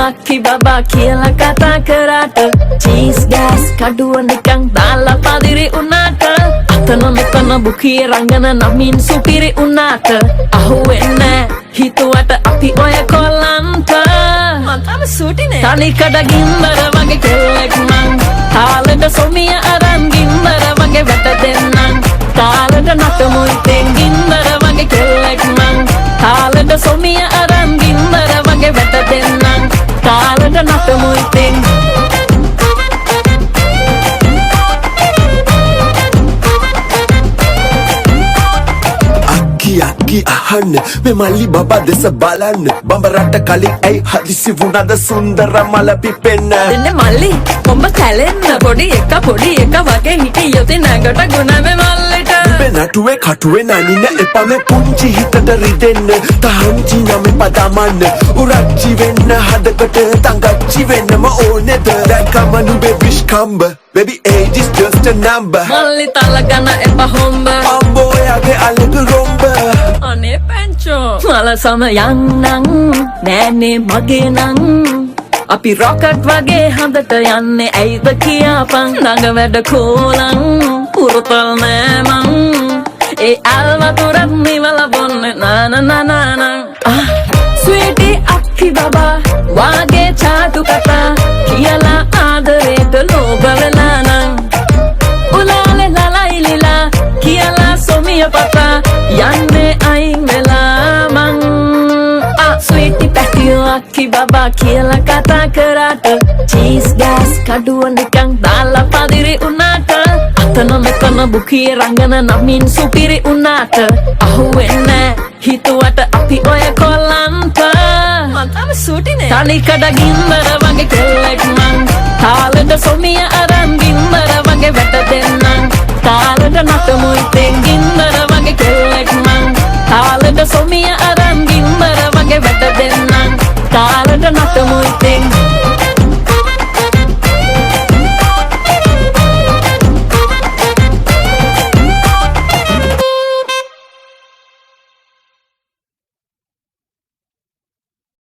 අක්කි බබා කියලා කතා කරාට චීස් ගෑස් කඩුව නිකන් දාලා පදිරි උනාට අතන මෙතන බුකියේ රංගන නමින් සුපිරි උනාට අහුවෙන්නේ හිතුවට අපි ඔය කොල්ලන්ට මම සූටිනේ තනිකඩ ගින්දර වගේ කෙල්ලෙක් මං තාලෙට සොමිය අරන් ගින්දර වගේ වැට දෙන්නම් තාලෙට නටමු ඉතින් ගින්දර වගේ කෙල්ලෙක් මං තාලෙට සොමිය අරන් ගින්දර වගේ වැට දෙන්නම් තාලෙට නටමු ඉතින් අක්කි අහන්න මේ මල්ලි බබා දෙස බලන්න බඹරට කලින් ඇයි හදිසි වුණාද සුන්දර මල පිපෙන්න දෙන්නේ මල්ලි කොඹ කැලෙන්න පොඩි එක වගේ හිටියොත් නැගට ගුණ මේ මල්ලිට මේ නටුවේ කටුවේ නනින්න එපා මේ පුංචි හිතට රිදෙන්න තහංචි නමේ පදමන්න උරච්චි වෙන්න හදකට තංගච්චි වෙන්නම ඕනෙද දැක්කම නුඹේ විශ්කම්බ baby age is just a number මල්ලි තලගන එපා හොම්බ අම්බෝ යාගේ අලක රොම්බ අනේ පැංචෝ මල සමයන් නං නෑනේ මගේ නං අපි රොකට් වගේ හඳට යන්නේ ඇයිද කියාපන් ළඟ වැඩ කෝලං පුරතල් නෑ මං ඒ අල්වතුරත් නිවල බොන්නේ නානනනනං ස්වීටි අක්කි බබා වාගේ චාටු කතා කියලා ආදරේට ලෝභ වෙලා නං උලාලේ ලලයිලිලා කියලා සොමිය පතා යන්නේ අයින් වෙලා මං ස්වීටි පැටියෝ අක්කි බබා කියලා කතා කරාට චීස් ගෑස් කඩුව නිකන් දාලා පදිරි උනාට අතන මෙතන බුකියේ රංගන නමින් සුපිරි උනාට අහුවෙන්නේ හිතුවට අපි ඔය කොල්ලන්ට මම සූටිනේ තනිකඩ ගින්දර වගේ කෙල්ලෙක් මං තාලෙට සොමිය අරන් ගින්දර වගේ වැට දෙන්නම් තාලෙට නටමු ඉතින් ගින්දර වගේ කෙල්ලෙක්